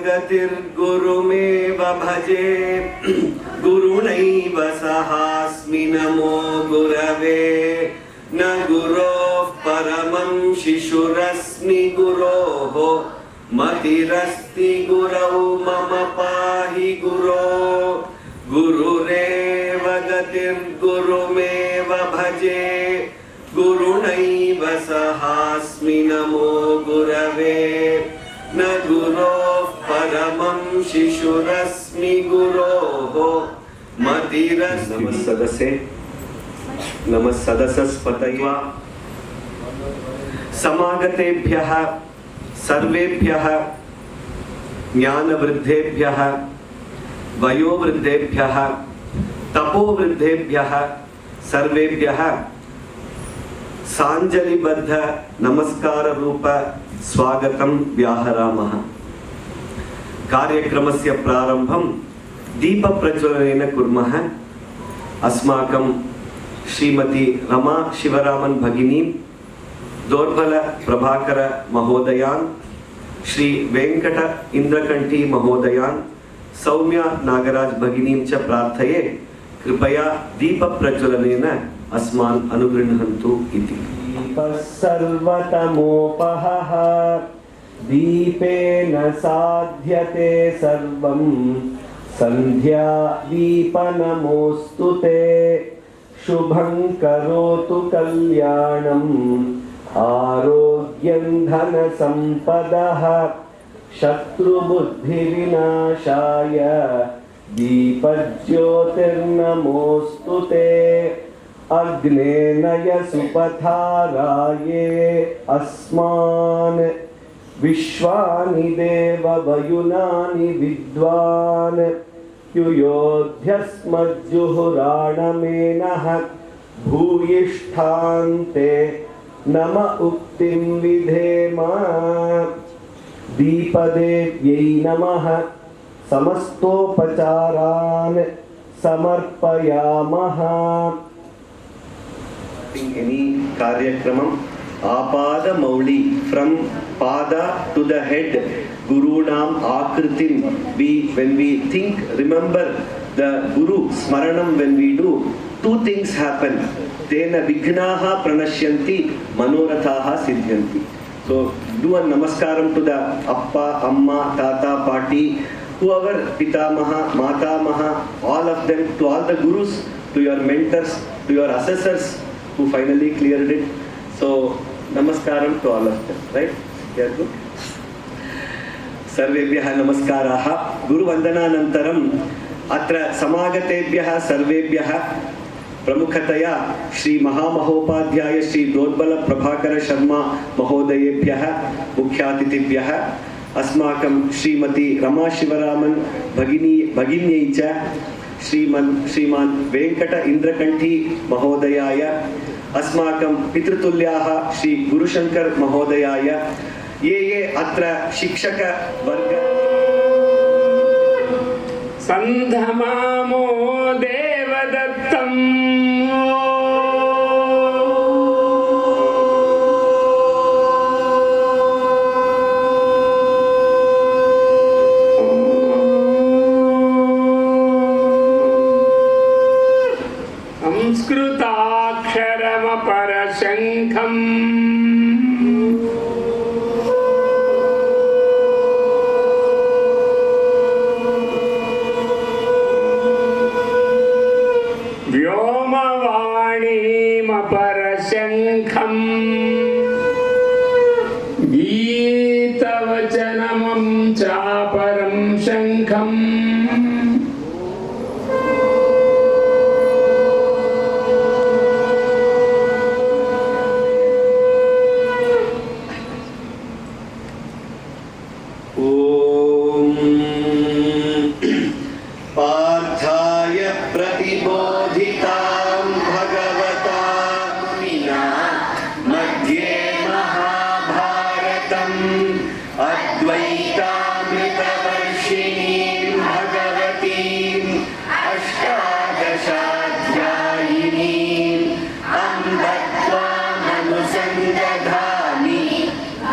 गतिर्गुरुमेव भजे गुरुणैव सहास्मि नमो गुरवे न गुरोः परमं शिशुरस्मि गुरोः मतिरस्ति गुरौ मम पाहि गुरो गुरुरेव गतिर्गुरुमेव भजे गुरुणैव सहास्मि नमो गुरवे न गुरोः परमं शिशुरस्मि गुरोः मतिरस्ति। नमः सदसे नमः सदसस्पतये समागतेभ्यः सर्वेभ्यः ज्ञानवृद्धेभ्यः वयोवृद्धेभ्यः तपोवृद्धेभ्यः सर्वेभ्यः सांजलिबद्ध नमस्कार रूप स्वागतं व्याहरामः। कार्यक्रमस्य प्रारम्भं दीपप्रज्वलनेन कुर्मः। अस्माकं श्रीमती रमा शिवरामन् भगिनी दोर्बल प्रभाकर महोदयान् श्री वेंकट इंद्रकंठी महोदयान् सौम्या नागराज भगिनीं च प्रार्थये कृपया दीपप्रज्वलनेन अस्मान् अनुगृह्णन्तु इति। सर्वतमोपहः दीपेन साध्यते सर्वं संध्या दीपनमोस्तुते शुभं करोतु कल्याणम् आरोग्यं धनसम्पदः शत्रुबुद्धिविनाशाय दीपज्योतिर्नमोस्तुते अग्ने नय सुपथाराये अस्मान् विश्वानि देव वयुनानि विद्वान् युयोध्यस्मज्जुहुराणमेनः भूयिष्ठान्ते नम उक्तिं विधेम। दीपदेव्यै नमः समस्तोपचारान् समर्पयामः। Any कार्यक्रमम् आपादमौलि from pada to the head gurunam akritim when we think remember the guru smaranam when we do two things happen tena vignaha pranashyanti manorathaha siddhyanti. So do a namaskaram to the appa amma tata pati whoever pitamaha matamaha all of them, to all the gurus, to your mentors, to your assessors who finally cleared it. So namaskaram to all of them, right? Yeah, good. सर्वेभ्यः नमस्काराः। गुरुवन्दनानन्तरम् अत्र समागतेभ्यः सर्वेभ्यः प्रमुखतया श्री महामहोपाध्याय श्री दोर्बल प्रभाकर शर्मा महोदयेभ्यः मुख्यातिथिभ्यः अस्माकं श्रीमती रमा शिवरामन् भगिन्यै च श्रीमान् वेंकट इंद्रकंठी महोदयाय अस्माकं पितृतुल्याः श्री गुरुशंकर महोदयाय ये अत्र शिक्षक वर्ग संधमामो देवदत्तम् संस्कृताक्षरमपरशङ्खम् व्योमवाणीमपरशङ्खम् गीतवचनमं चापरं शङ्खम्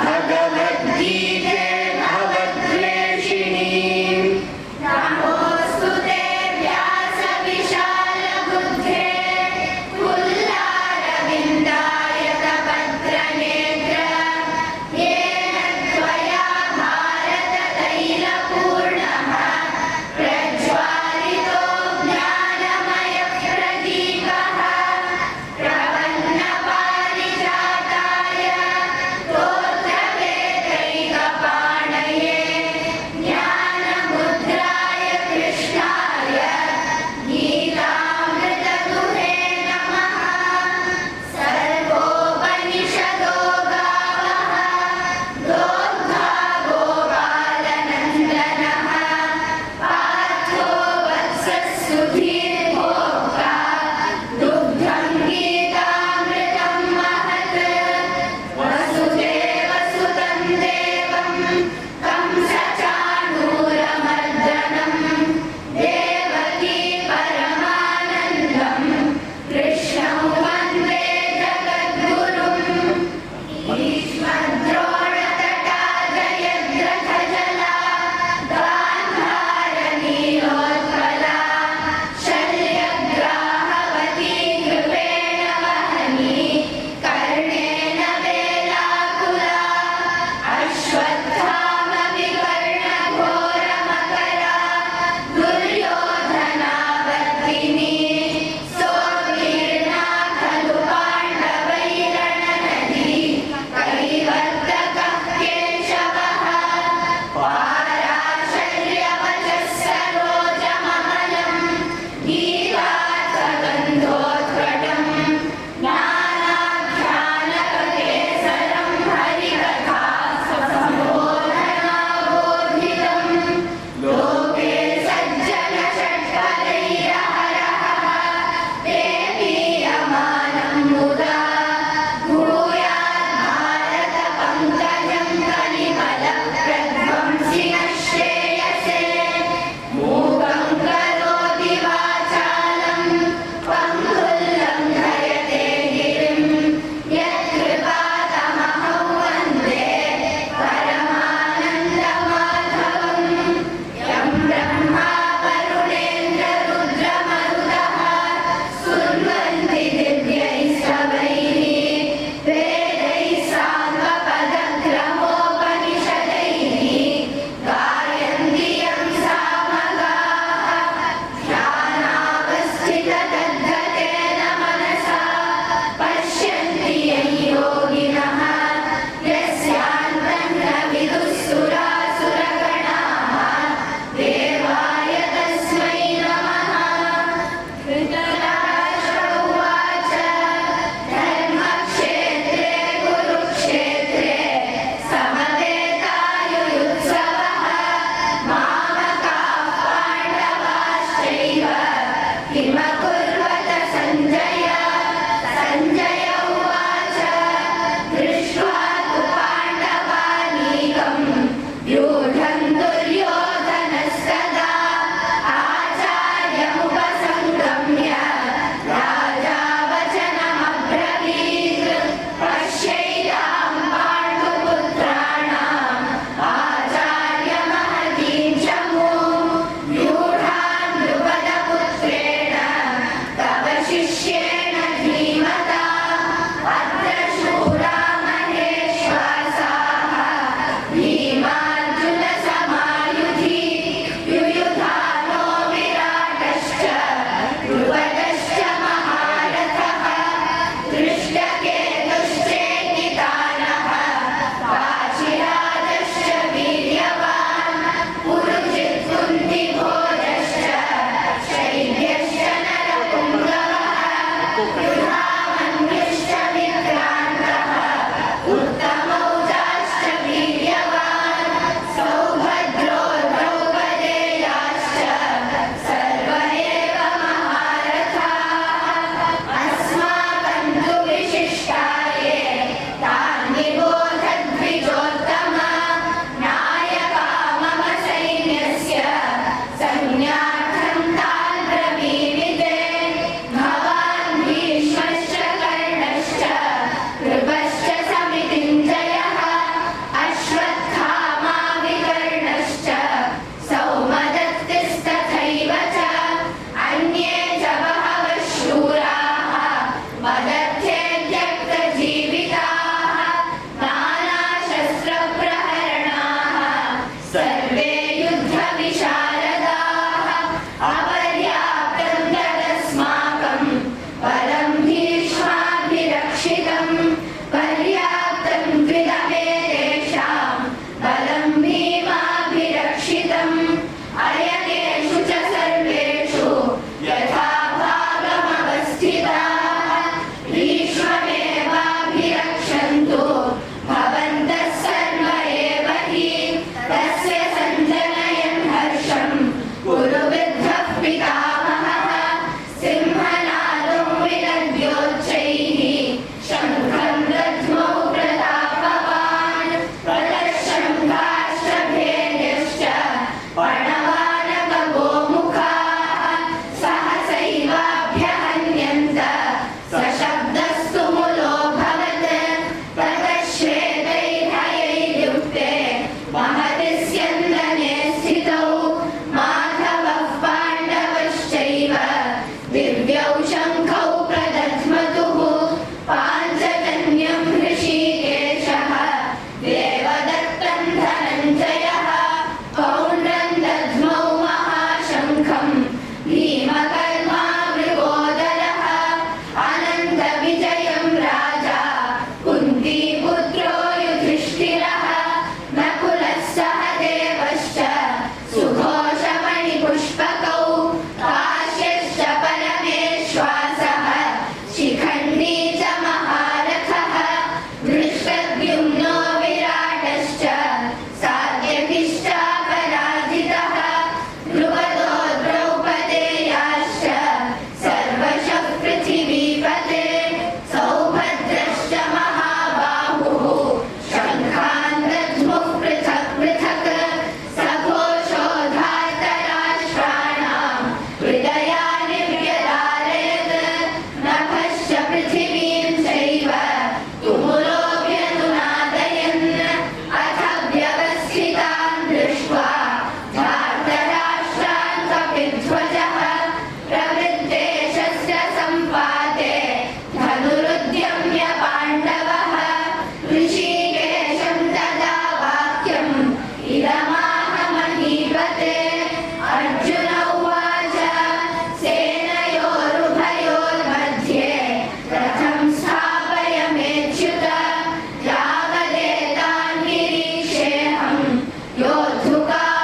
भगवद्गीते भवत् Mahal दृष्ट्वा धार्तराष्ट्रान् कपिध्वजः प्रवृत्ते शस्त्रसम्पाते धनुरुद्यम्य पाण्डवः ऋषिकेशं तदा वाक्यम् इदमाह महीपते अर्जुन उवाच सेनयोरुभयोर्मध्ये रथं स्थापयमेच्युत यावदेतान् निरीक्षेऽहं योद्धुकामानवस्थितः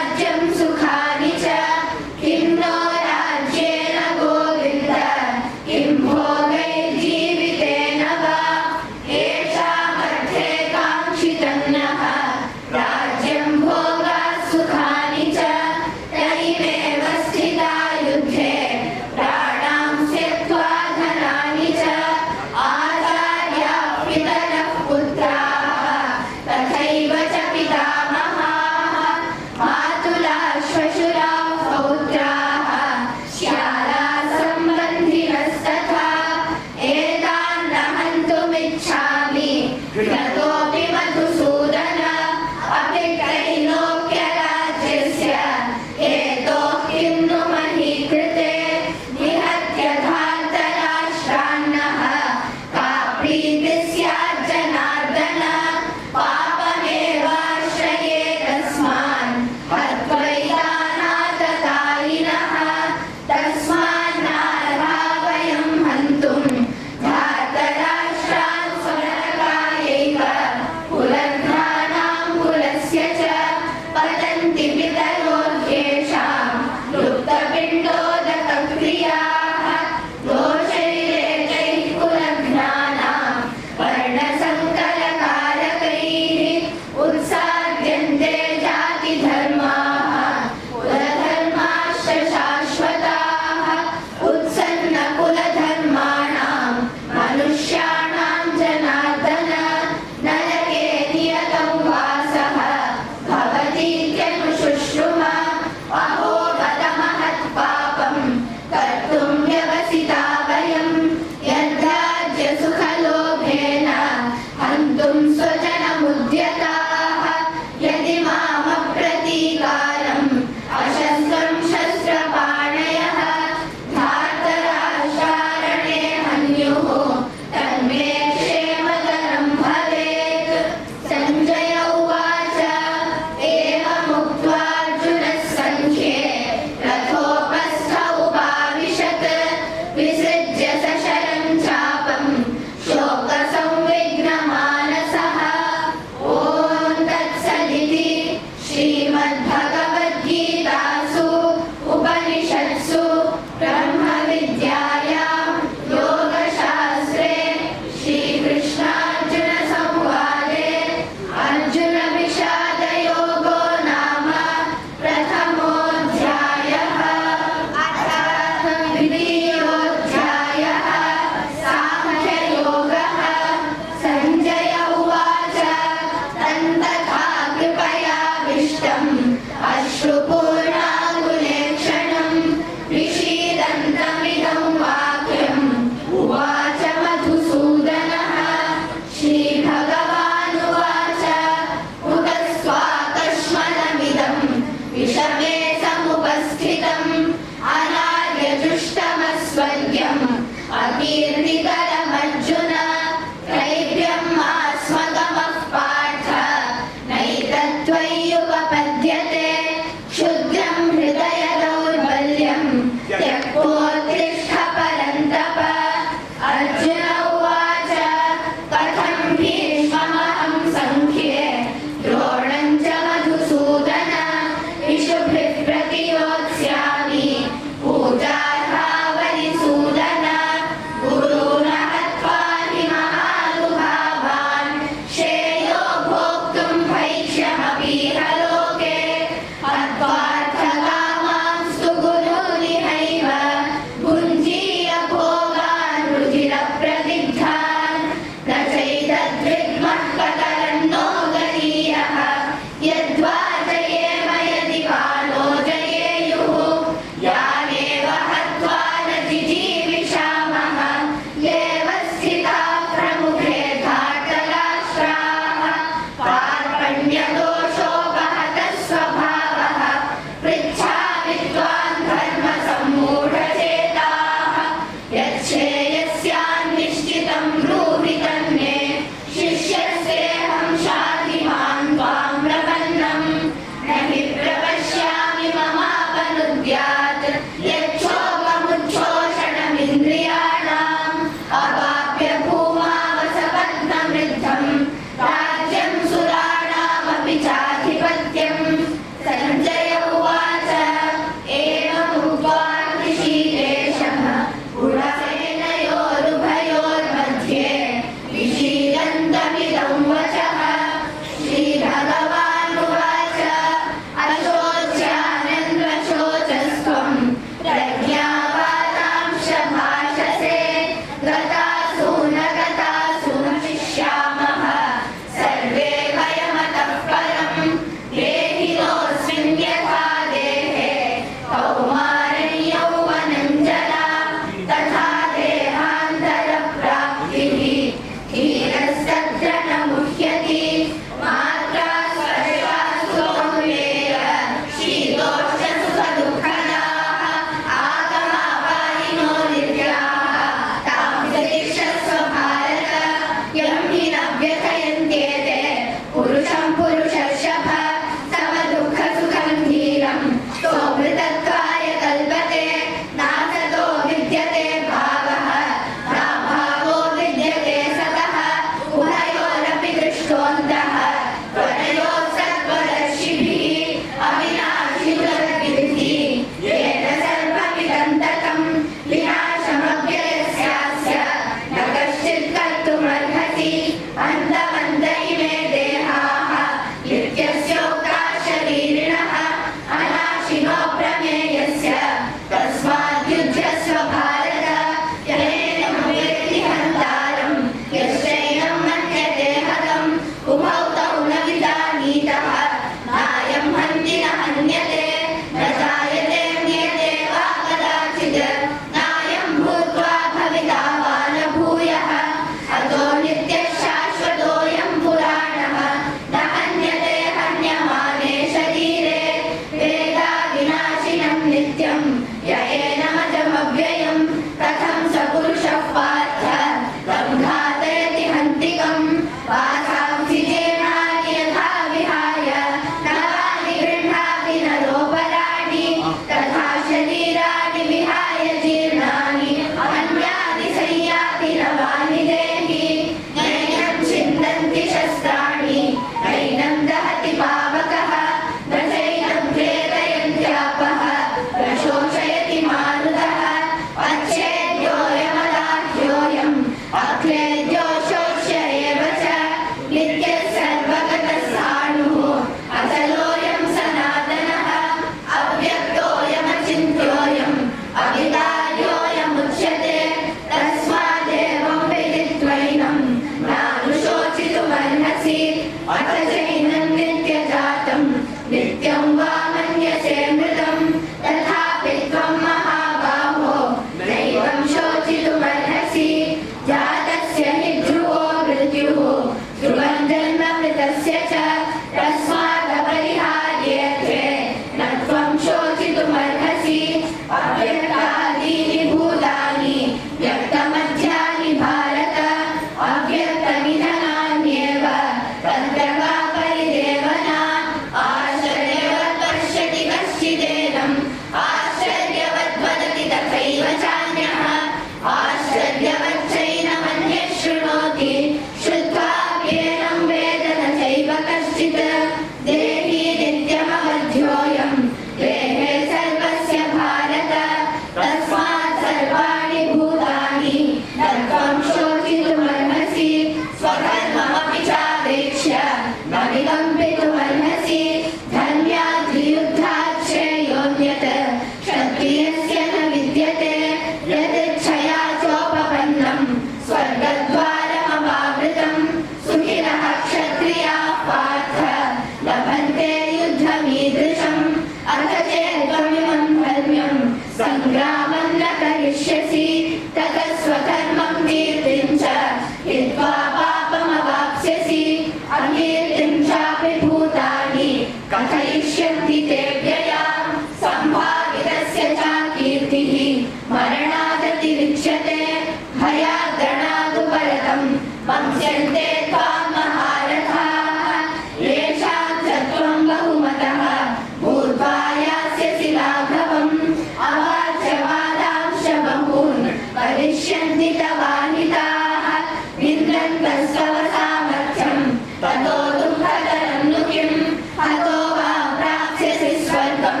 हतो वा प्राप्स्यसि स्वर्गं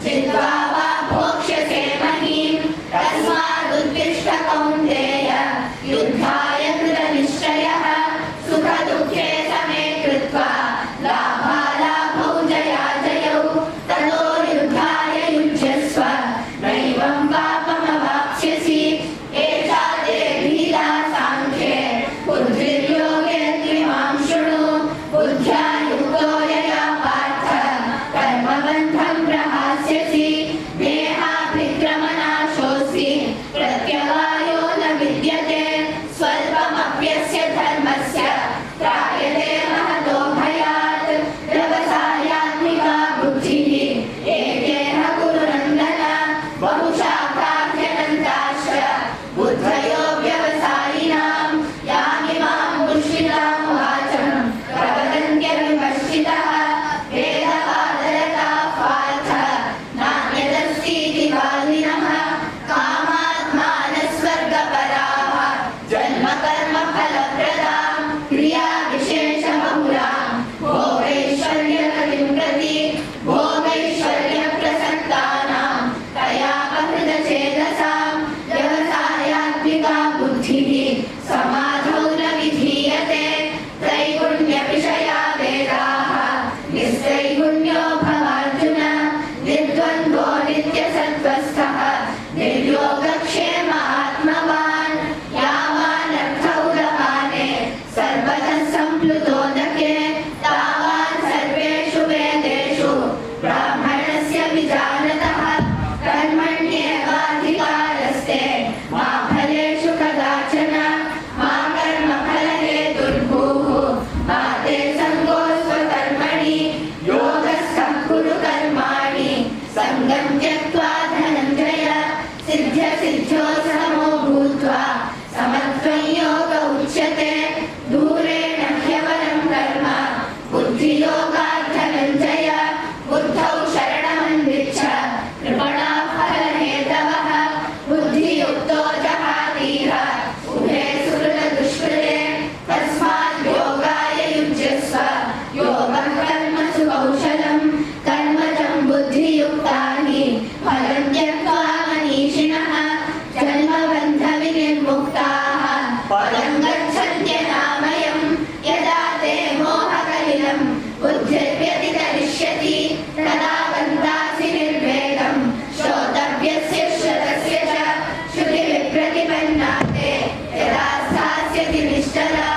चित्वा वा भोक्ष्यसे महीम् तस्मादुत्तिष्ठ कौन्तेय युद्धाय कृतनिश्चयः सुखदुःखे समे कृत्वा लाभालाभौ जयाजयौ ततो युद्धाय युज्यस्व नैवं पापमवाप्स्यसि एषा ते विहिता साङ्ख्ये बुद्धिर्योगे त्विमां शृणु बुद्ध्या युक्तो यया पार्थ कर्मबन्धं प्रहास्यसि देहाभिक्रमनाशोऽसि प्रत्यवायो न विद्यते स्वल्पमप्यस्य धर्मस्य त्रायते महतो भयात् व्यवसायात्मिका बुद्धिः एकेन कुरु नन्दन बहुशाखाभ्यनन्ताश्च बुद्धयो व्यवसायिनां यामिमां दुष्कृतां वाचं प्रवदन्त्यविपश्चितः वेदवादरताः पार्थ नान्यदस्तीति वादिनः कामात्मानस्वर्गपराः जन्मकर्मफलप्रदां क्रियाविशेषबहुलां भोगैश्वर्यगतिं प्रति भोगैश्वर्यप्रसक्तानां तयापहृतचेतसां व्यवसायात्मिका बुद्धिः समाधौ न विधीयते त्रैगुण्यविषया वेदाः निस्त्रैगुण्यो भवार्जुन निर्द्वन्द्वो नित्यसत्त्वस्थः निर्योगक्षेम आत्मवान् यावानर्थौदपाने सर्वतः सम्प्लुतोदके तावान् सर्वेषु वेदेषु ब्राह्मणस्य विजानतः कर्मण्येवाधिकारस्ते मा फलेषु कदाचन मा कर्मफलहेतुर्भूः मा ते सङ्गोऽस्त्वकर्मणि योगस्थः कुरु कर्माणि सङ्गं त्यक्त्वा धनञ्जय सिद्ध्यसिद्ध्यो समो भूत्वा समत्वं योग उच्यते दूरेण ह्यवरं कर्म बुद्धियोगात् धनञ्जय बुद्धौ शरणमन्विच्छ कृपणाः फलहेतवः बुद्धियुक्तो जहातीह उभे सुकृतदुष्कृते तस्मात् योगाय युज्यस्व योगः कर्मसु कौशलं कर्मजं बुद्धियुक्तानि फलं त्यक्त्वा मनीषिणः जन्मबन्धविनिर्मुक्ताः पदं गच्छन्त्यनामयं यदा ते मोहकलिलं बुद्धिर्व्यतितरिष्यति तदा गन्तासि निर्वेदं श्रोतव्यस्य श्रुतस्य च श्रुतिविप्रतिपन्ना ते यदा स्थास्यति निश्चला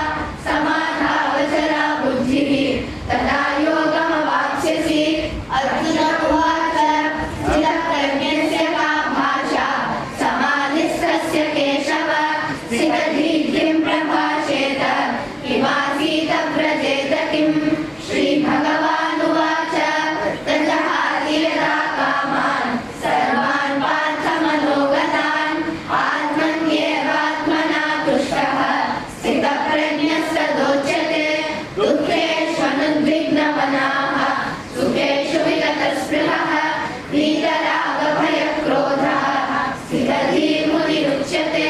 समाधावचरा बुद्धिः तदा योगमवाप्स्यसि अर्जुन उवाच स्थितप्रज्ञस्य का भाषा समाधिस्थस्य केशव स्थितधीर्घिं प्रभाषेत किमासीत व्रजेत किम् श्रीभगवानुवाच तजहाति यदा कामान् सर्वान् पार्थ मनोगतान् आत्मन्येवात्मना तुष्टः स्थितप्रज्ञस्तदोच्यते दुःखेष्वनुद्विग्नमनाः सुखेषु विगतस्पृहः वीतरागभयक्रोधः स्थितधीर्मुनिरुच्यते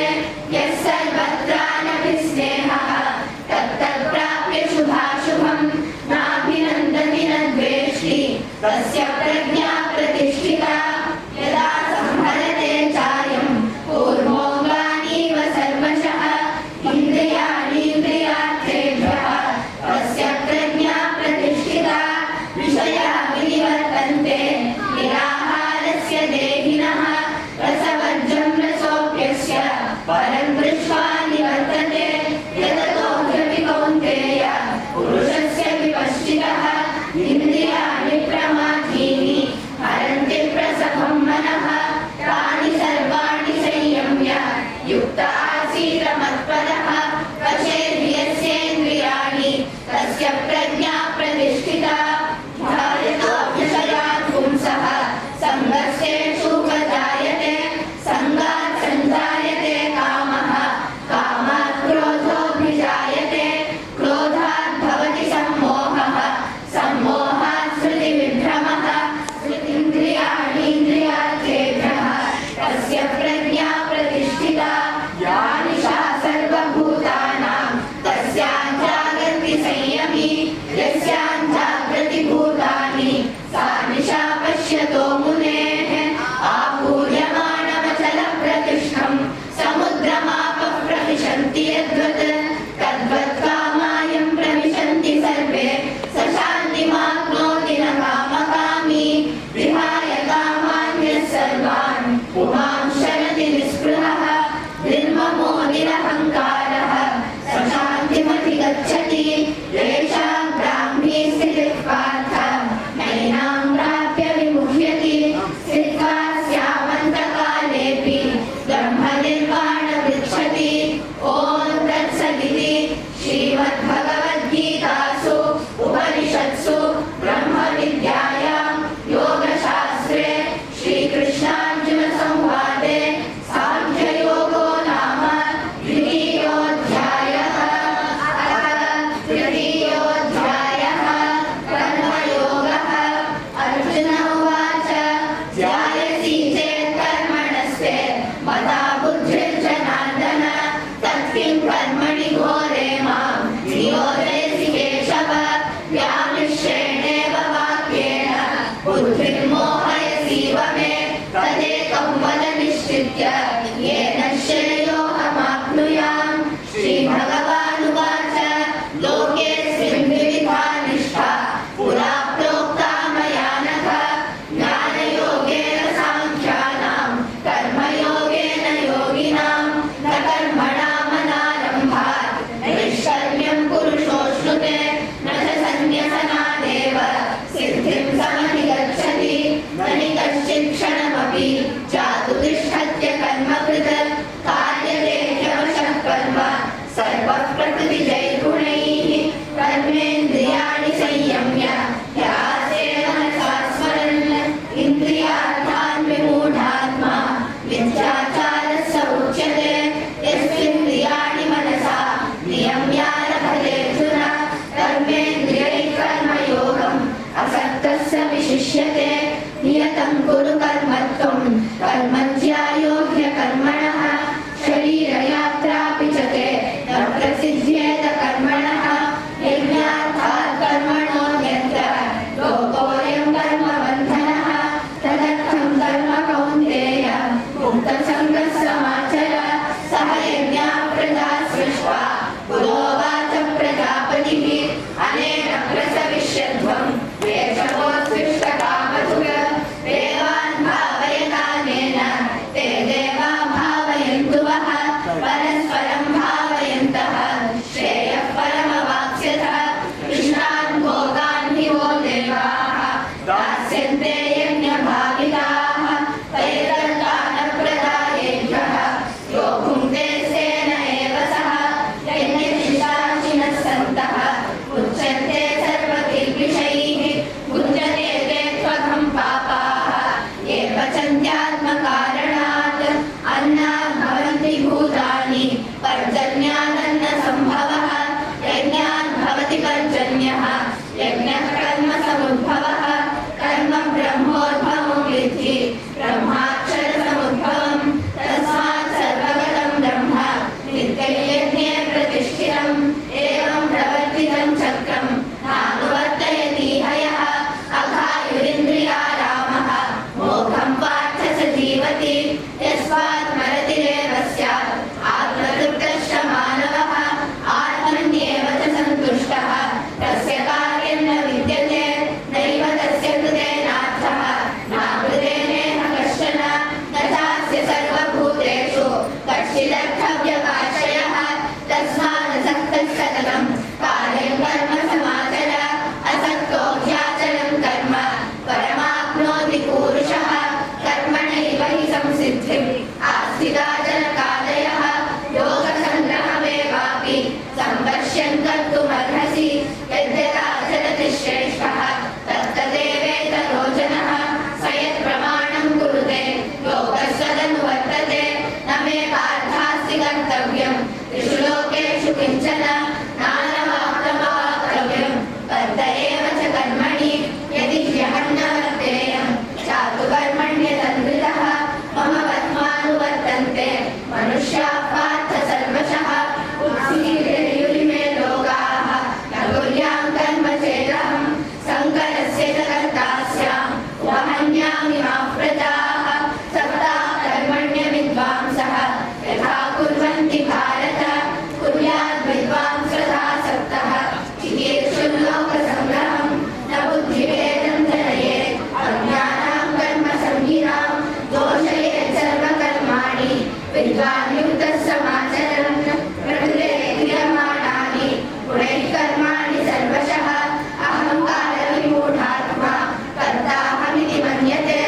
यः सर्वत्रानभिस्नेहः तत्तत्प्राप्य शुभाशुभं नाभिनन्दति न द्वेष्टि तस्य प्रज्ञा प्रतिष्ठिता यदा संहरते चायं कूर्मोऽङ्गानीव सर्वशः इन्द्रियाणीन्द्रियार्थेभ्यः तस्य प्रज्ञा प्रतिष्ठिता विषया विनिवर्तन्ते निराहारस्य देहिनः रसवर्जं रसोऽप्यस्य परं दृष्ट्वा निवर्तते यततो ह्यपि कौन्तेय पुरुषस्य विपश्चितः इन्द्रियाणि प्रमाथीनि हरन्ति प्रसभं मनः तानि सर्वाणि संयम्य युक्त आसीत् मत्परः वशेर्यस्येन्द्रियाणि तस्य प्रज्ञा प्रतिष्ठिता ध्यायेत् बुद्धिर्मोहयसीव मे तदेकं वद निश्चित्य येन श्रेयोऽहमाप्नुयाम्। श्रीभगवानुवाच लोकेऽस्मिन् विविधा निष्ठा पुरा प्रोक्ता मया नघ। ज्ञानयोगेन साङ्ख्यानां कर्मयोगेन योगिनां न कर्मणामनारम्भात् नैष्कर्म्यं पुरुषोऽश्नुते न च सन्न्यसनादेव सिद्धिं समधिगच्छति न हि कश्चित् क्षणमपि जातु तिष्ठत्य कर्मकृत् कार्यते ह्यवशः कर्म सर्वः प्रकृतिजैर्गुणैः कर्मेन्द्रियाणि संयम्य ध्यासे मनसा स्मरन् इन्द्रियार्थान् विमूढात्मा मिथ्याचारः स उच्यते। यस्मिन्द्रियाणि मनसा नियम्यारभतेऽर्जुन कर्मेन्द्रियैः कर्मयोगम् असक्तः स विशिष्यते। नियतं कुरु कर्मत्वं कर्म ज्यायो ह्यकर्मणः शरीरयात्रापि च ते न प्रसिद्ध्येत कर्मणः। यज्ञार्थात् कर्मणोऽन्यत्र लोकोऽयं कर्मबन्धनः तदर्थं कर्म कौन्तेय मुक्तसङ्गः समाचर। सह यज्ञाः प्रजा सृष्ट्वा पुरोवाच प्रजापतिः अनेन प्रसविष्यध्वं वेषवोत्कृष्टकामधुक् देवान् भावयतानेन ते देवा भावयन्तु वः परस्परं भावयन्तः श्रेयः परमवाप्स्यतः। कृष्णान् भोगान् हि वो देवाः दास्यन्ते यज्ञभागिताः तैर्दत्तानप्रदायेभ्यः यो भुङ्क्ते तेन एव सः। यज्ञशिष्टाशिनः सन्तः उच्यन्ते सर्वकिल्बिषैः भुञ्जते ते त्वघं पापाः ये पचन्त्यात्मकारणात् अन्नात् भवन्ति भूतानि पर्जन्यादन्नसम्भवः। यज्ञात् भवति पर्जन्यः यज्ञः कर्म समुद्भवः। कर्म ब्रह्मोद्भवं विद्धि ब्रह्माक्षरसमुद्भवम् तस्मात् सर्वगतं ब्रह्म नित्ययज्ञे प्रतिष्ठितम्। एवं प्रवर्तितं चक्रं नानुवर्तयति हयः अघायुरिन्द्रियारामः मोघं पार्थ स जीवति। यस्मात् मरतिरेव स्यात् आत्मतृप्तश्च मानवः आत्मन्येव च सन्तुष्टः तस्य कार्यं न विद्यते नैव तस्य कृतेनार्थः नाकृतेनेह कश्चन न चास्य सर्वभूतेषु कश्चिदर्थव्यपाश्रयः। तस्मादसक्तः सततं कार्यं कर्म समाचर। असक्तो ह्याचलं कर्म परमाप्नोति पूरुषः। कर्मणैव हि संसिद्धिम् आस्थिता जनकादयः। योगसङ्ग्रहमेवापि सम्पश्यन् कर्तुमर्हसि यद्यदाचरति श्रेष्ठः तत्तदेवेतरो जनः। स यत्प्रमाणं कुरुते योगस्वदनुवर्तते न मे पार्थास्ति कर्तव्यं त्रिषु लोकेषु किञ्चन नानवाप्तमवाप्तव्यं वर्त एव च कर्मणि यदि ह्यहं न वर्तेयं चातु कर्मण्यतन्द्रितः। मम पद्मानुवर्तन्ते मनुष्याः पार्थ सर्वशः उत्सीदेयुरिमे लोकाः न कुर्यां कर्म चेदहं शङ्करस्य च कर्ता स्याम् उपहन्यामि माः प्रजाः। सक्ताः कर्मण्यविद्वांसः यथा कुर्वन्ति भारत कुर्याद् विद्वांसथा सक्तः चिकीर्षुल्लोकसङ्ग्रहं न बुद्धिभेदं जनयेत् अज्ञानां कर्मसंहितां दोषयेत् सर्वकर्माणि विद्वान् युक्तः समाचरन् प्रकृते क्रियमाणानि गुणैः कर्माणि सर्वशः। अहङ्कारविमूढात्मा कर्ताहमिति मन्यते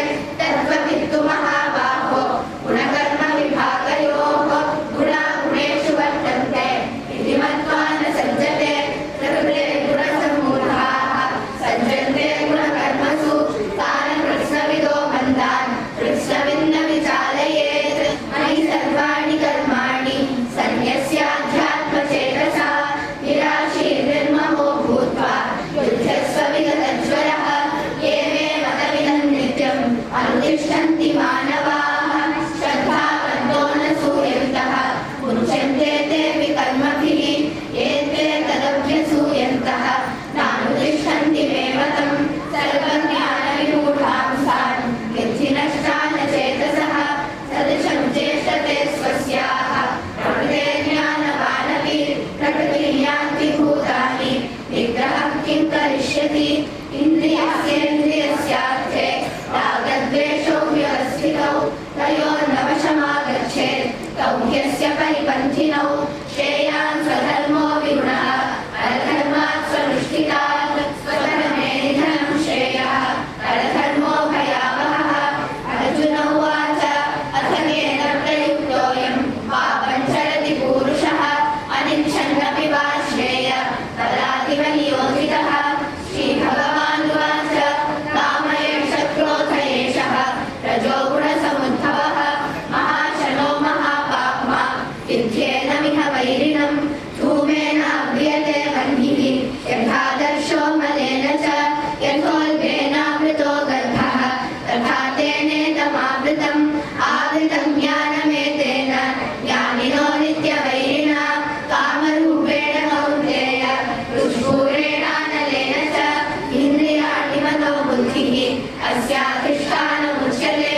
तस्याधिष्ठानमुच्यते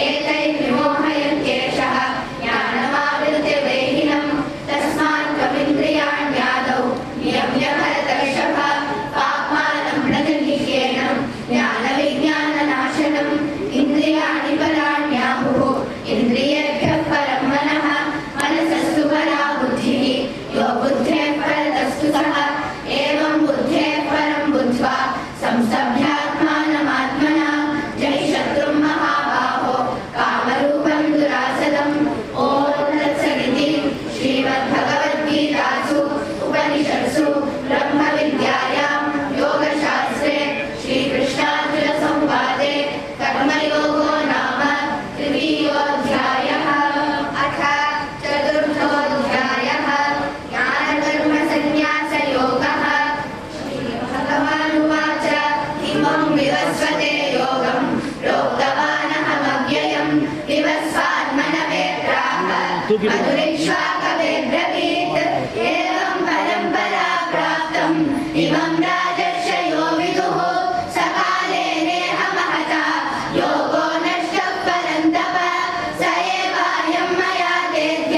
एतैर्विमोहयत्येषः ज्ञानमावृत्य देहिनं तस्मात् त्वमिन्द्रियाण्यादौ नियम्य भरतर्षभ पाप्मानं प्रगृह्येनं ज्ञानविज्ञाननाशनम् इन्द्रियाणि बलान्याहुः इन्द्रियेभ्यः परं मनः मनसस्तु परा बुद्धिः यो बुद्धेः परतस्तु सः एवं बुद्धेः परं बुद्ध्वा संस्तभ्यात्मानमात्मना जय शत्रुं महाबाहो कामरूपं दुरासदम् ॐ तत्सदिति श्रीमद्भगवद्गीतासु उपनिषत्सु ब्रह्मविद्यायां योगशास्त्रे श्रीकृष्णार्जुनसंवादे कर्मयोगो नाम तृतीयोऽध्यायः। अथ चतुर्थोऽध्यायः ज्ञानकर्मसन्न्यासयोगः। श्रीभगवानुवाच इमं विवस्वते योगं प्रोक्तवानहमव्ययं विवस्वान्मनवे प्राह मधुरैश्वाकवे ब्रवीत् एवं परम्परा प्राप्तम् इमं राजर्षयो विदुः सकाले नेह महता योगो नष्टः परन्तप स एवायं मया तेद्य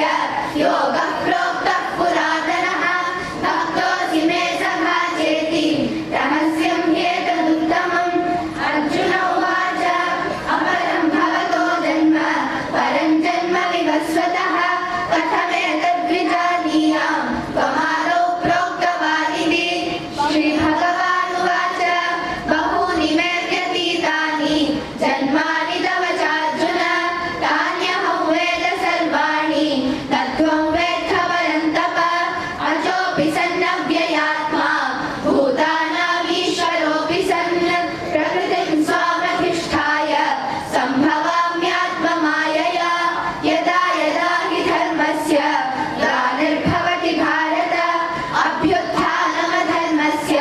योगः प्रोक्तः पुरातनः भक्तोऽसि मे सखा चेति रहस्यं ह्येतदुत्तमम्। अर्जुन उवाच अपरं भवतो जन्म परं जन्म विवस्वतः कथमेतद्विजानीयां त्वमादौ प्रोक्तवानिति। श्रीभगवानुवाच बहूनि मे व्यतीतानि जन्मानि तव चार्जुन तान्यहं वेद सर्वाणि न त्वं वेत्थ परन्तप अजोऽपि सन्नव्ययात्मा भूतानामीश्वरोऽपि सन् प्रकृतिं स्वामधिष्ठाय सम्भवाम्यात्ममायया यदा यदा हि धर्मस्य ग्लानिर्भवति भारत अभ्युत्थानमधर्मस्य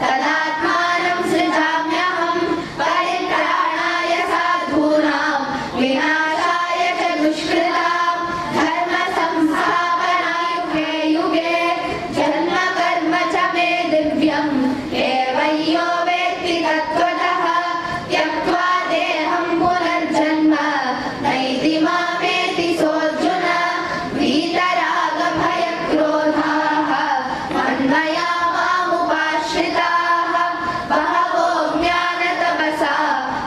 तदात्मानं सृजाम्यहं परित्राणाय साधूनां विनाशाय च दुष्कृतां धर्मसंस्थापनाय युगे युगे जन्म कर्म च मे दिव्यम् एवं वेत्ति तत्त्वतः त्यक्त्वा देहं पुनर्जन्म नैति मामेति सोऽर्जुन। वीतरागभयक्रोधाः मन्मया मामुपाश्रिताः बहवो ज्ञानतपसा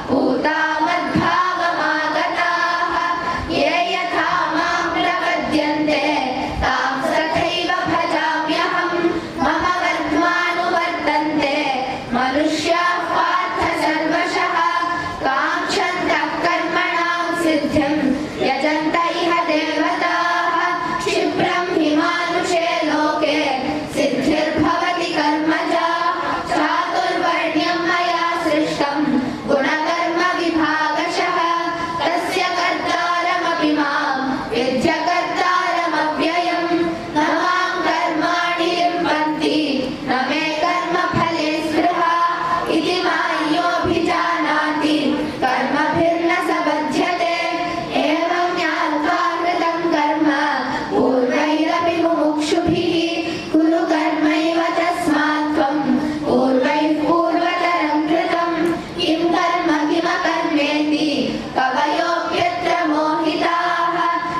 पूता मद्भावमागताः ये यथा मां प्रपद्यन्ते तां तथैव भजाम्यहं मम वर्त्मानुवर्तन्ते मनुष्याः पार्थ सर्वशः काङ्क्षन्तः कर्मणां सिद्धिं यजन्त इह देवताः क्षिप्रं हि मानुषे लोके सिद्धिर्भवति कर्मजा चातुर्वर्ण्यं मया सृष्टं गुणकर्म विभागशः तस्य कर्तारमपि मां विद्य कर्तारमव्ययम् न मां कर्माणि लिम्पन्ति न मे कर्मफले स्पृहा इति माय्योऽभिजानाति कर्मभिर्न स बध्यते एवं ज्ञात्वा कृतं कर्म पूर्वैरपि मुमुक्षुभिः कुरु कर्मैव तस्मात् त्वं पूर्वैः पूर्वतरं कृतं किं कर्म किमकर्मेति कवयोऽप्यत्र मोहिताः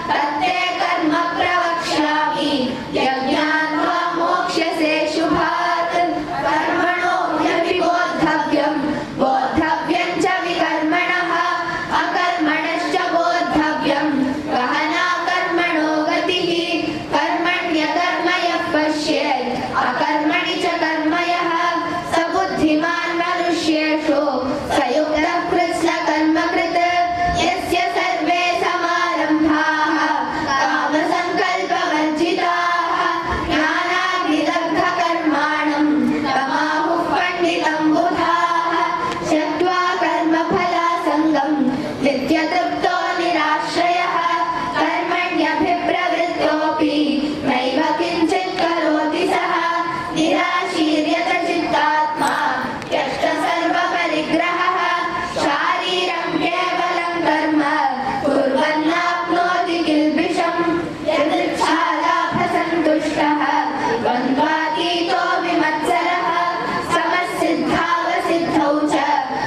तत्ते कर्म प्रवक्ष्यामि यज्ञात्वा मोक्ष्यसे शुभात् कर्मणो ह्यपि बोद्धव्यं बोद्धव्यं च विकर्मणः अकर्मणश्च बोद्धव्यं गहना कर्मणो गतिः कर्मण्यकर्म यः पश्येत् अकर्मणि च कर्म यः स बुद्धिमान् मनुष्येषु स युक्तः कृत्स्नकर्मकृत् यस्य सर्वे समारम्भाः कामसङ्कल्पवर्जिताः ज्ञानाग्निदग्धकर्माणं तमाहुः पण्डितं बुधाः त्यक्त्वा कर्मफलासङ्गं नित्यतृप्तो निराश्रयः कर्मण्यभिप्रवृत्तोऽपि नैव किञ्चित् करोति सः निराशीर्यत चित्तात्मा त्यक्तसर्वपरिग्रहः शारीरं केवलं कर्म कुर्वन्नाप्नोति किल्बिषम् यदृच्छालाभसन्तुष्टः द्वन्द्वातीतो विमत्सरः समसिद्धावसिद्धौ च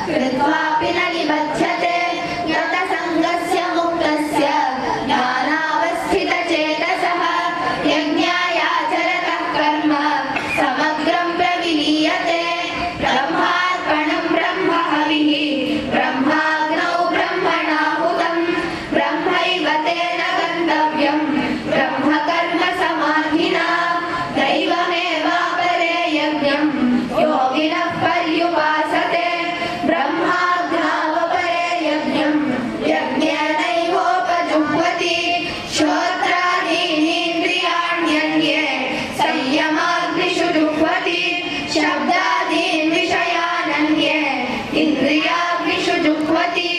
कृत्वापि न निबध्यते गतसङ्गस्य मुक्तस्य ज्ञानावस्थितचेतसः यज्ञायाचरतः कर्म समग्रं प्रविलीयते ब्रह्मार्पणं ब्रह्म हविः ब्रह्माग्नौ ब्रह्मणाहुतं ब्रह्मैव तेन गन्तव्यं ब्रह्मकर्म समाधिना दैवमेवापरे यज्ञं योगिनः पर्युपासते ब्रह्माग्नावपरे यज्ञं यज्ञेनैवोपजुह्वति श्रोत्रादीनीन्द्रियाण्यन्ये संयमाग्निषु जुह्वति शब्दादीन् विषयानन्ये इन्द्रियाग्निषु जुह्वति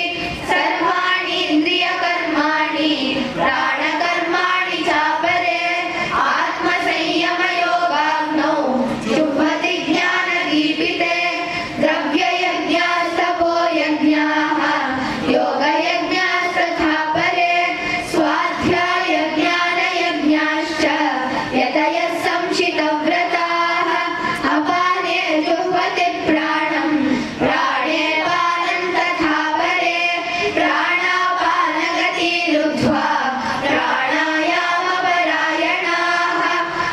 सर्वाणि इन्द्रियकर्माणि प्राणकर्माणि चापरे आत्मसंयमयोगाग्नौ जुह्वति ज्ञानदीपिते द्रव्ययज्ञास्तपो यज्ञाः योगयज्ञास्तथा परे स्वाध्यायज्ञानयज्ञाश्च यतयः संशितव्रताः अपाने जुह्वति प्राणं प्राणे पानं तथा परे प्राणापानगतिरुद्ध्वा प्राणायामपरायणाः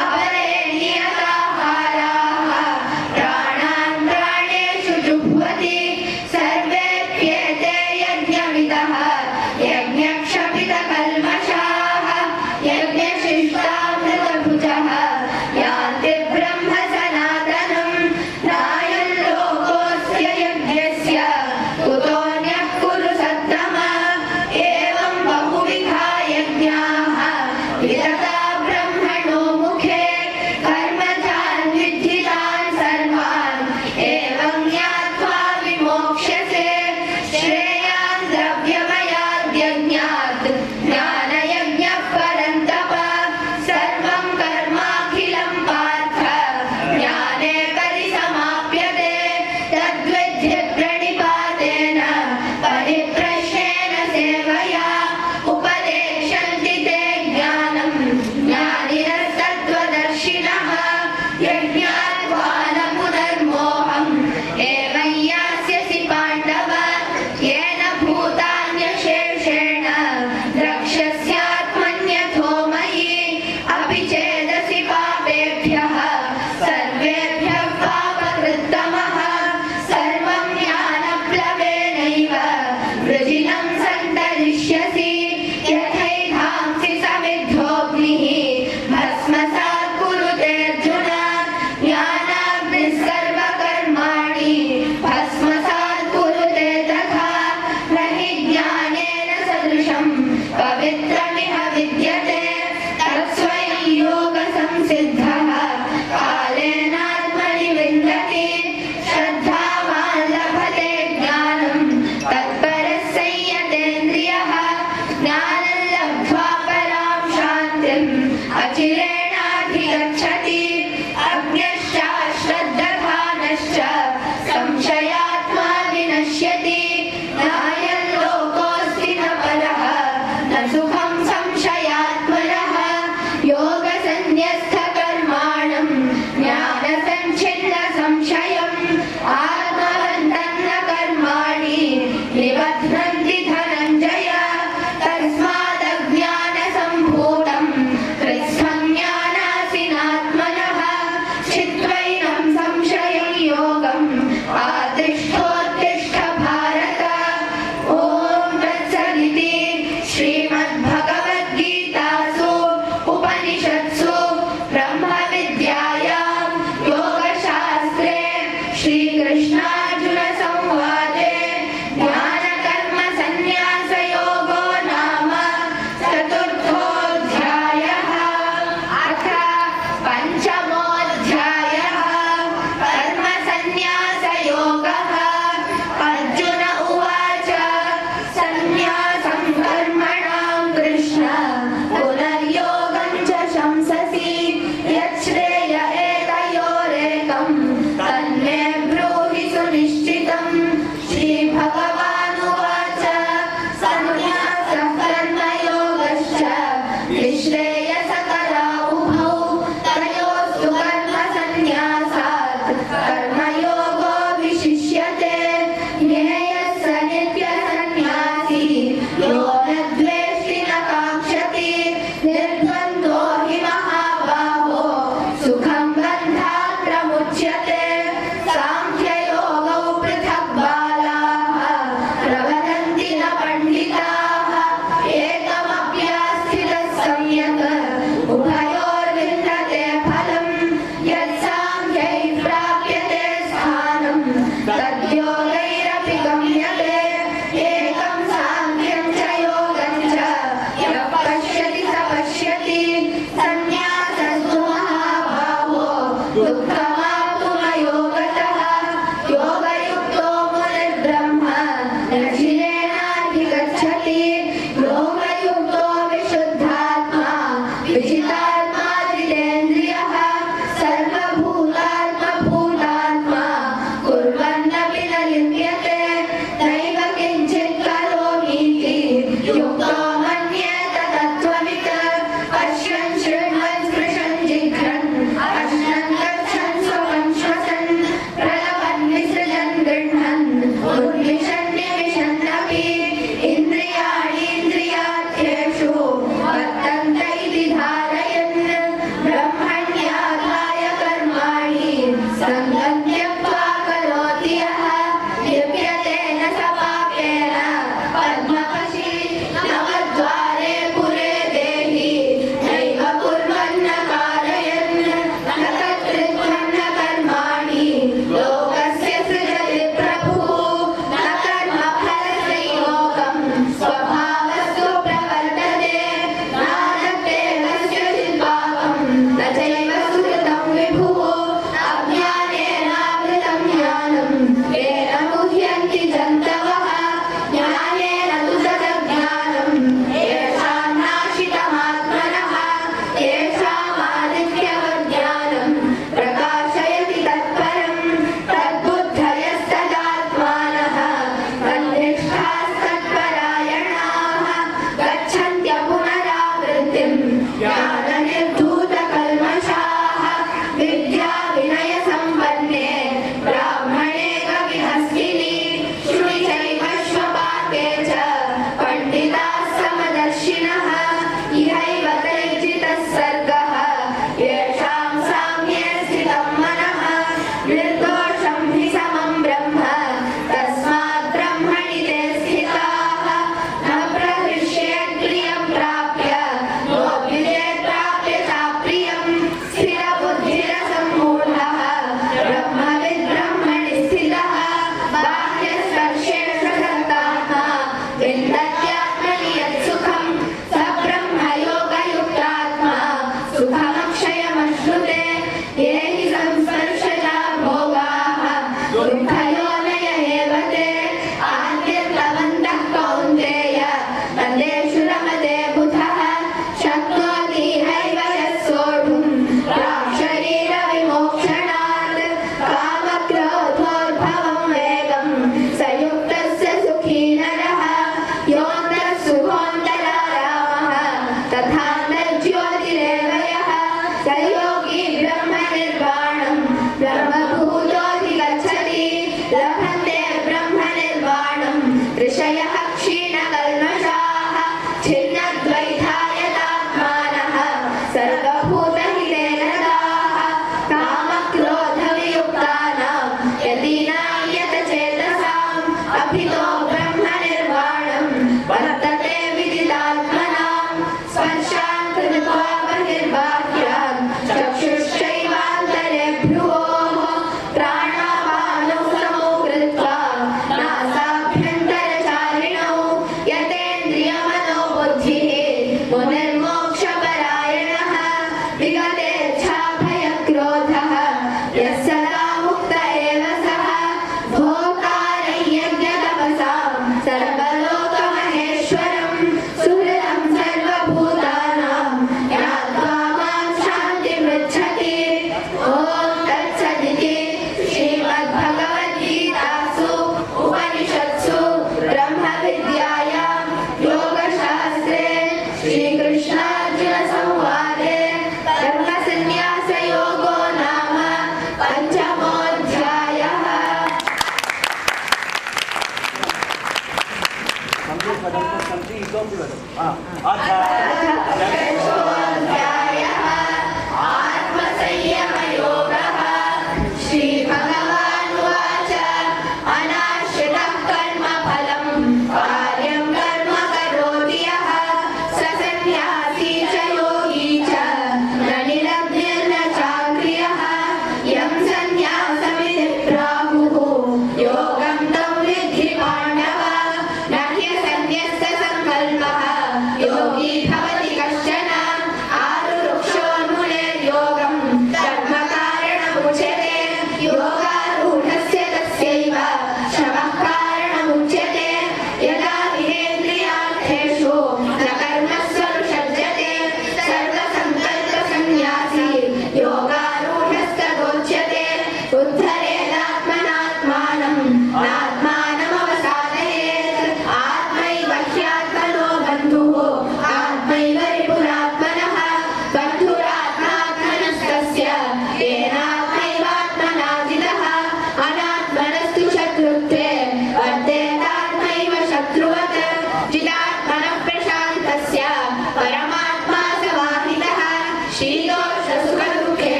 अपरे नियताहाराः प्राणान् प्राणेषु जुह्वति सर्वेऽप्येते यज्ञविदः यज्ञक्षपितकल्मषाः यज्ञशिष्टामृतभुजः यान्ति ब्रह्म सनातनं नायं लोकोऽस्य यज्ञस्य कुतोऽन्यः कुरु सत्तमा एवं बहुविधा यज्ञाः विदता ब्रह्मणो मुखे कर्मजान् विद्धितान् सर्वान् एवं ज्ञात्वा विमोक्ष्यसे श्रेयान् द्रव्यमयाद्यज्ञात् ज्ञानयज्ञः परन्तप सर्वं कर्माखिलं पार्थ ज्ञाने परिसमाप्यते तद्विद्धि प्रणिपातेन परिप्रश्नेन सेवया उपदेशन्ति ते ज्ञानं ज्ञानिनस्तत्त्वदर्शिनः यज्ञात्वा न पुनर्मोहम् एवं यास्यसि पाण्डव येन भूतान्यशेषेण द्रक्ष्यस्यात्मन्यथो मयि अपि चेदसि पापेभ्यः सर्वेभ्यः पापकृत्तमः सर्वं ज्ञानप्लवेनैव वृजिनं सन्तरिष्यसि यथैधांसि समिद्धोऽग्निः भस्मसात् कुरुते अर्जुन ज्ञानाग्निः सर्वकर्माणि भस्मसात् कुरुते तथा न हि ज्ञानेन सदृशं पवित्रमिह विद्यते तत्स्वयं योगसंसिद्धः कालेनात्मनि विन्दति श्रद्धावान् लभते ज्ञानं तत्परः संयतेन्द्रियः ज्ञानं लब्ध्वा परां शान्तिम् अचिरेणाधिगच्छति अज्ञश्चाश्रद्धधानश्च संशयात्मा विनश्यति नायं लोकोऽस्ति न परः न सुखं संशयात्मनः योगसन्न्यस्तकर्माणं ज्ञानसञ्छिन्नसंशयम् आत्मवन्तं न कर्माणि निबध्नन्ति धनञ्जय तस्मादज्ञानसम्भूतं हृत्स्थं ज्ञानासिनात्मनः चित्वैनं संशयं योगम् आतिष्ठोत्तिष्ठ भारत उन्मिषन्निमिषन्नपि इन्द्रियाणीन्द्रियार्थेषु वर्तन्त इति धारयन् ब्रह्मण्याधाय कर्माणि सङ्गं त्यक्त्वा करोति यः लिप्यतेन स पापेन पद्मपशि नवद्वारे पुरे देहि नैव कुर्वन्न कारयन् न कर्तृत्वं न कर्माणि लोकस्य सृजति प्रभुः न कर्मफलसंयोगं स्वभावस्तु प्रवर्तते नादत्ते कस्यचित् पापं न चैव सुकृतं विभुः अज्ञानेनावृतं ज्ञानं येन मुह्यन्ति जन्तवः ज्ञानेन तु तदज्ञानं येषां नाशितमात्मनः येषामादित्यवज्ञानं प्रकाशयति तत्परं तद्बुद्धयस्तदात्मानः तन्निष्ठास्तत्परायणाः गच्छन्त्य पुनरावृत्तिं ज्ञाननिर्धूतकल्मषाः विद्याविनयसम्पन्ने ब्राह्मणे कविहस्तिनि श्रुतिचैवश्वपाके च पण्डिताः समदर्शिनः इहैव तैर्जितः सर्गः येषां साम्ये स्थितं मनः निर्दोषं हि समं ब्रह्म तस्मात् ब्रह्मणि ते स्थिताः न प्रहृष्येत् प्राप्य नोऽभ्युदेत् प्राप्य चाप्रियं स्थिरबुद्धिरसम्मूढः ब्रह्मविद् ब्रह्मणि स्थितः बाह्यस्पर्शेषु सक्तात्मा विन्दत्यात्मनि यत्सुखं स ब्रह्मयोगयुक्तात्मा सुखमक्षयमश्नुते ये हि संस्पर्शजा भोगाः दुःखयोनय एव ते आद्यन्तवन्तः कौन्तेय तदेषु रमते बुधः शक्नोति हैव यः सोढुं प्राक्शरीरविमोक्षणात् कामक्रोधोद्भवं वेगं स युक्तस्य सुखी नरः योऽन्तः सुखोऽन्तरारामः तथान्तर्ज्योतिरेव यः स योगी ब्रह्मनिर्वाणं ब्रह्मभूतोऽधिगच्छति लभन्ते ब्रह्मनिर्वाणं ऋषयः क्षीणकल्मषाः छिन्नद्वैधायतात्मानः सर्वभूतहिते रताः कामक्रोधवियुक्तानां यतीनां यतचेतसाम् अभितो ब्रह्मनिर्वाणं वर्तते विदितात्मनां स्पर्शान् कृत्वा बहिर्बाह्यान् चक्षुश्चैवान्तरे भ्रुवोः प्राणापानौ समौ कृत्वा नासाभ्यन्तरचारिणौ यतेन्द्रियमनो बुद्धिः मुनिर्मोक्षपरायणः विगतेच्छाभयक्रोधः यः सदा मुक्त एव सः भोक्तारयज्ञतपसां सर्वलोकमहेश्वरं सुहृदं सर्वभूतानां ज्ञात्वा मां शान्तिमृच्छति ॐ तत्सदिति श्रीमद्भगवद्गीतासु उपनिषत्सु ब्रह्मविद्यायां योगशास्त्रे श्रीकृष्णार्जुनसंवादे कर्मसन्न्यासयोगो नाम पञ्चमोऽध्यायः। षष्ठोऽध्यायः आत्मसंयमयोगः। श्रीभगवानुवाच अनाश्रितः कर्मफलं कार्यं कर्म करोति यः स सन्न्यासी च योगी च न निरग्निर्न चाक्रियः यं सन्न्यासमिति प्राहुः योगं तं विद्धि पाण्डव न ह्यसन्न्यस्तसङ्कल्पः योगी भवति कश्चन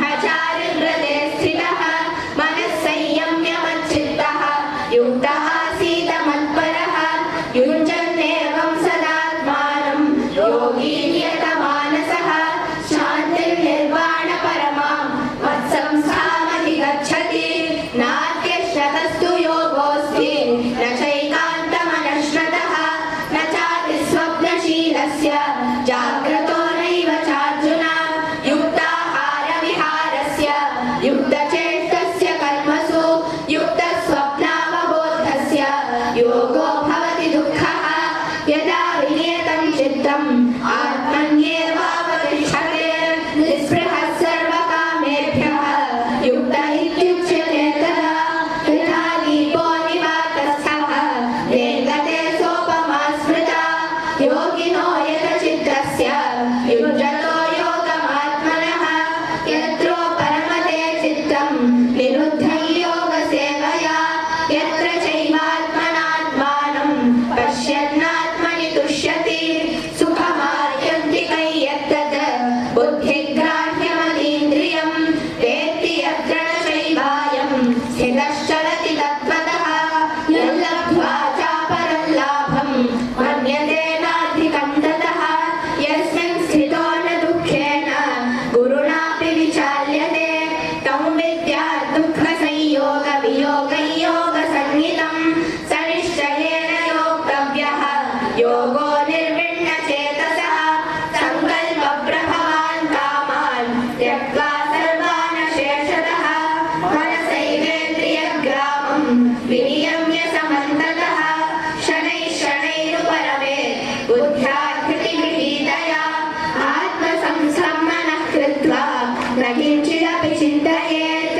ब्रह्मचारिव्रते स्थितः मनः संयम्य मच्चित्तः युक्तः सीतमत्परः युञ्जन्नेवं सदात्मानं योगी नियतमानसः शान्तिर्निर्वाणपरमां मत्संस्थामधिगच्छति नाद्यश्रतस्तु योगोऽस्ति न चैकान्तमनश्नतः न चापि स्वप्नशीलस्य जाग्रतो नैव चार्जुन युक्ताहारविहारस्य युक्तचेष्टस्य कर्मसु युक्तस्वप्नावबोधस्य योगो भवति दुःखः यदा विनियतं चित्तम् आत्मन्येवावतिष्ठते निःस्पृहः सर्वकामेभ्यः युक्त इत्युच्यते तदा यथा दीपो निवातस्थः नेङ्गते सोपमा स्मृता योगिनो यतचित्तस्य युञ्जतो योगमात्मनः यत्रो परमते चित्तं निरुद्धं योगसेवया यत्र चैवात्मनात्मानं पश्यन्नात्मनि तुष्यति सुखमात्यन्तिकै यत्तत् बुद्धिग्राह्यमतीन्द्रियं वेत्ति यत्र न चैवायं स्थितश्चलति तत्त्वतः यल्लब्ध्वा चापरं लाभं मन्यते नाधिकं ततः यस्मिन् स्थितो न दुःखेन गुरुणापि विचाल्यते तं विद्या दुःखसंयोगवियोगयोगसंज्ञितं स निश्चयेन योक्तव्यः योगो निर्विण्णचेतसः सङ्कल्पप्रभवान् कामान् त्यक्त्वा सर्वान् शेषतः मनसैवेन्द्रियग्रामं विनियम्य समन्ततः शनैः शनैरुपरमेत् बुद्ध्या धृतिगृहीतया आत्मसंसंमनः कृत्वा न किञ्चिदपि चिन्तयेत्